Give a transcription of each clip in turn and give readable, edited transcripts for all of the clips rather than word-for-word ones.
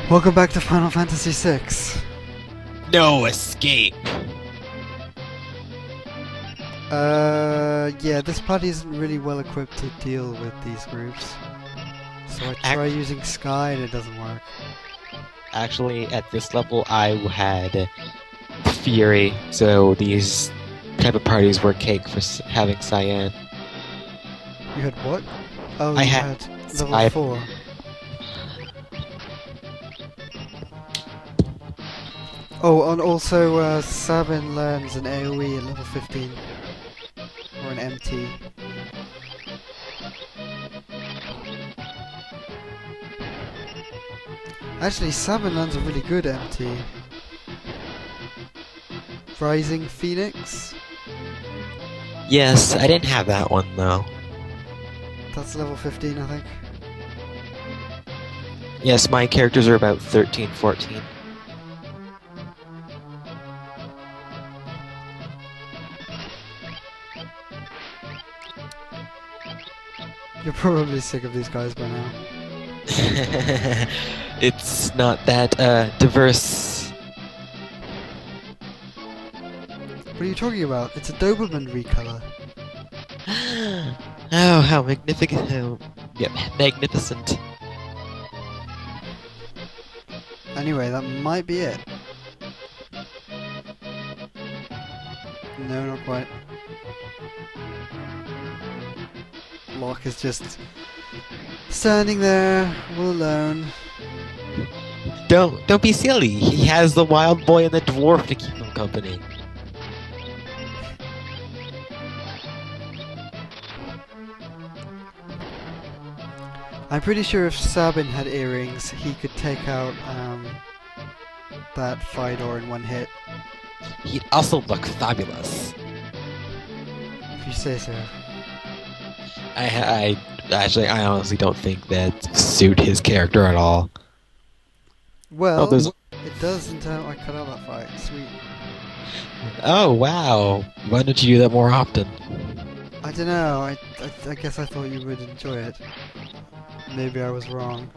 Welcome back to Final Fantasy VI. No escape. Yeah, this party isn't really well equipped to deal with these groups. So I try using Sky and it doesn't work. Actually, at this level, I had Fury, so these type of parties were cake for having Cyan. You had what? Oh, I you had had level 4. Oh, and also Sabin learns an AoE at level 15. Or an MT. Actually, Sabin learns a really good MT. Rising Phoenix? Yes, I didn't have that one though. That's level 15, I think. Yes, my characters are about 13, 14. You're probably sick of these guys by now. It's not that diverse. What are you talking about? It's a Doberman recolor. Oh, how magnificent! Yep, magnificent. Anyway, that might be it. No, not quite. Locke is just standing there, all alone. Don't be silly. He has the wild boy and the dwarf to keep him company. I'm pretty sure if Sabin had earrings, he could take out that Fidor in one hit. He'd also look fabulous. If you say so. I honestly don't think that suit his character at all. Well, Oh, it does until I cut out that fight. Sweet. Oh wow! Why don't you do that more often? I don't know. I guess I thought you would enjoy it. Maybe I was wrong.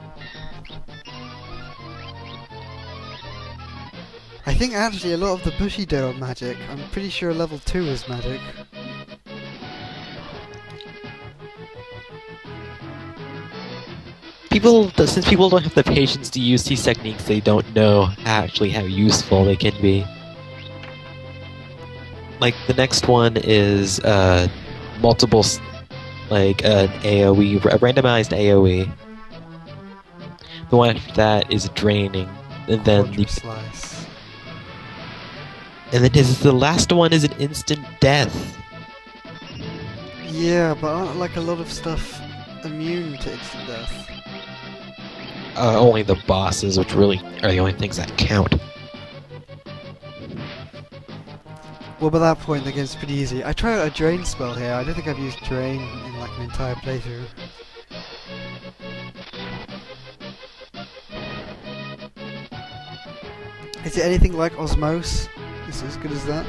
I think actually a lot of the Bushido are magic. I'm pretty sure level 2 is magic. Since people don't have the patience to use these techniques, they don't know actually how useful they can be. Like, the next one is, multiple, like, an AoE, a randomized AoE. The one after that is draining, and then Slice. and then the last one is an instant death. Yeah, but aren't like a lot of stuff immune to instant death? Only the bosses, which really are the only things that count. Well, by that point, the game's pretty easy. I tried out a drain spell here. I don't think I've used drain in like an entire playthrough. Is it anything like Osmose? Is it as good as that?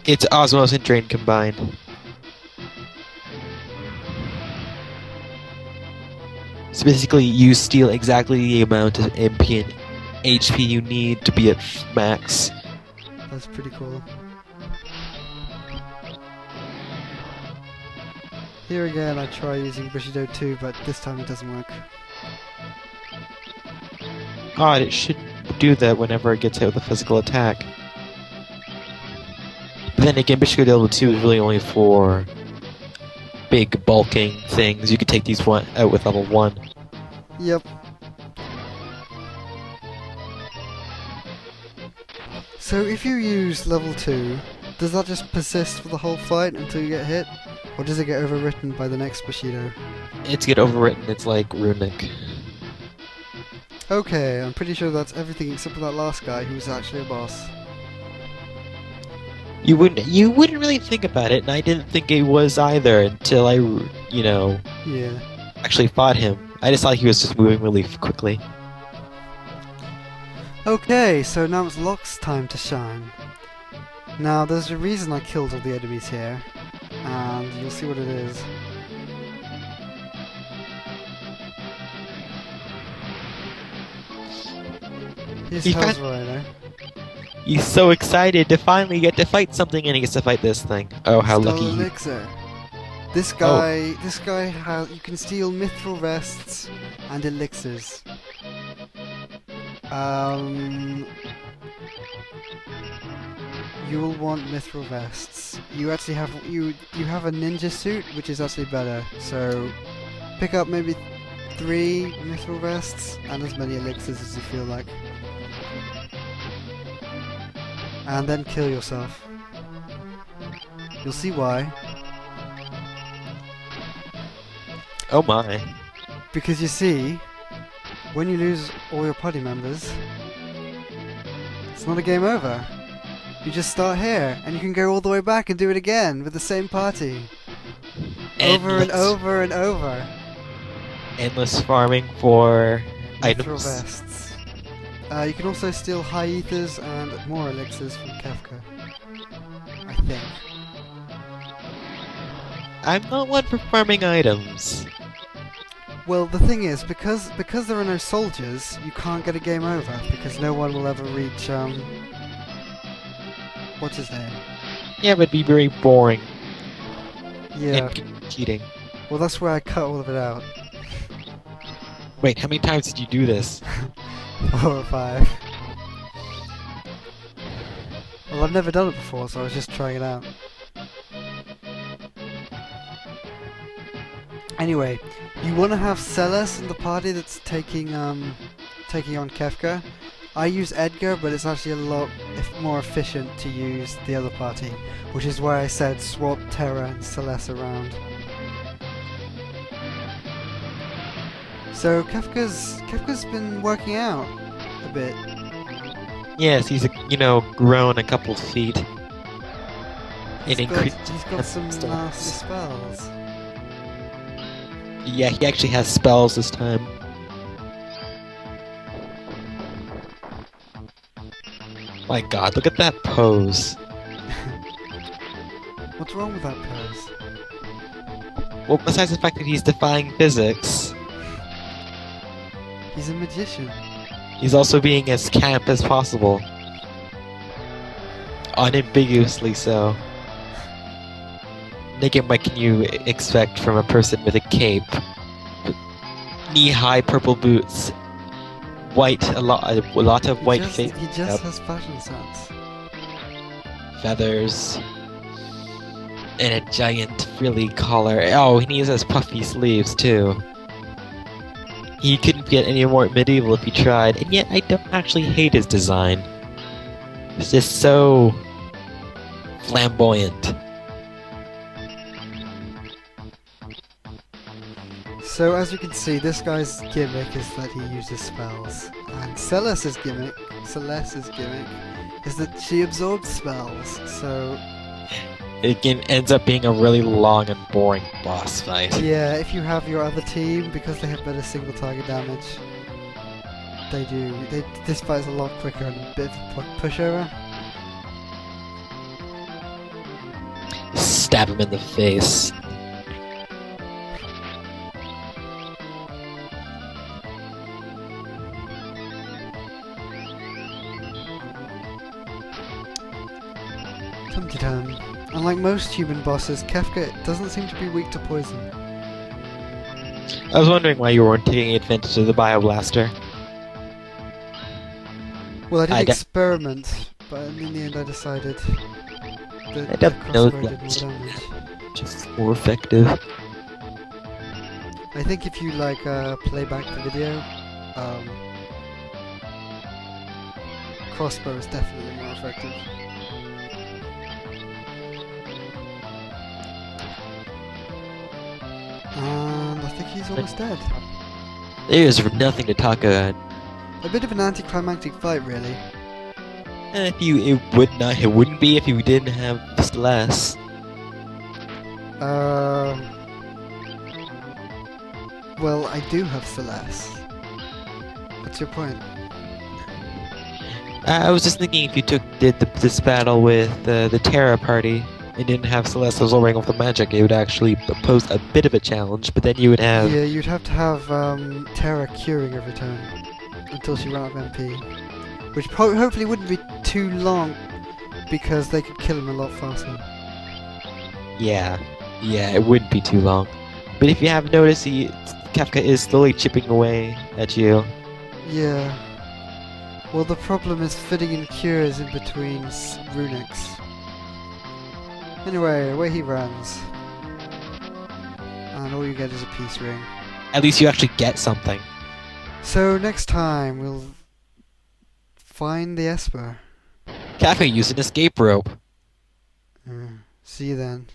It's Osmos and Drain combined. So basically, you steal exactly the amount of MP and HP you need to be at max. That's pretty cool. Here again, I try using Bushido 2, but this time it doesn't work. God, it should do that whenever it gets hit with a physical attack. But then again, Bushido level 2 is really only for big bulking things. You could take these out with level 1. Yep. So if you use level 2, does that just persist for the whole fight until you get hit? Or does it get overwritten by the next Bushido? It's get overwritten, it's like runic. Okay, I'm pretty sure that's everything except for that last guy who was actually a boss. You wouldn't really think about it, and I didn't think it was either until I, Yeah. actually fought him. I just thought he was just moving really quickly. Okay, so now it's Locke's time to shine. Now, there's a reason I killed all the enemies here, and you'll see what it is. Here's He Hell's fa- Rhino. He's so excited to finally get to fight something, and he gets to fight this thing. Oh, how Stole lucky he... elixir. This Oh. guy has. You can steal mithril vests and elixirs. You will want mithril vests. You actually have you have a ninja suit, which is actually better. So pick up maybe 3 mithril vests and as many elixirs as you feel like, and then kill yourself. You'll see why. Oh my. Because you see, when you lose all your party members, it's not a game over. You just start here, and you can go all the way back and do it again with the same party. Over and over and over. Endless farming for Mithril items. vests. You can also steal high ethers and more elixirs from Kefka. I think. I'm not one for farming items. Well, the thing is, because there are no soldiers, you can't get a game over, because no one will ever reach, what's his name? Yeah, it would be very boring Yeah, and cheating. well that's where I cut all of it out. Wait, how many times did you do this? 4 or 5. Well, I've never done it before, so I was just trying it out. Anyway, you want to have Celes in the party that's taking on Kefka. I use Edgar, but it's actually a lot more efficient to use the other party, which is why I said swap Terra and Celes around. So Kefka's been working out a bit. Yes, he's grown a couple feet. He's And got increased some stuff. nasty spells. Yeah, he actually has spells this time. My god, look at that pose. What's wrong with that pose? Well, besides the fact that he's defying physics, He's a magician. he's also being as camp as possible. Unambiguously so. Again, what can you expect from a person with a cape? Knee-high purple boots, a lot of white face He just has fashion sense. feathers, and a giant frilly collar. Oh, and he has puffy sleeves too. He couldn't get any more medieval if he tried, and yet I don't actually hate his design. It's just so flamboyant. So as you can see, this guy's gimmick is that he uses spells, and Celeste's gimmick is that she absorbs spells. So It ends up being a really long and boring boss fight. yeah, if you have your other team, because they have better single target damage, this fight's a lot quicker and a bit of a pushover. Stab him in the face. Tum-ti-tum. Unlike most human bosses, Kefka doesn't seem to be weak to poison. I was wondering why you weren't taking advantage of the Bioblaster. Well, I did I don't- experiment, but in the end I decided that I the don't know crossbow did that. more damage. Just more effective. I think if you play back the video, crossbow is definitely more effective. And I think he's almost dead. There's nothing to talk about. A bit of an anticlimactic fight, really. And it wouldn't be if you didn't have Celeste. Well, I do have Celeste. What's your point? I was just thinking if you did this battle with the Terra party and didn't have Celeste absorbing off the magic, it would actually pose a bit of a challenge. But then you would have Yeah, you'd have to have Terra curing every turn. until she ran out of MP. Which hopefully wouldn't be too long, because they could kill him a lot faster. Yeah, it wouldn't be too long. But if you have noticed, Kafka is slowly chipping away at you. Yeah. Well, the problem is fitting in cures in between runics. Anyway, away he runs. And all you get is a peace ring. At least you actually get something. So next time we'll find the Esper. Kafka used an escape rope. See you then.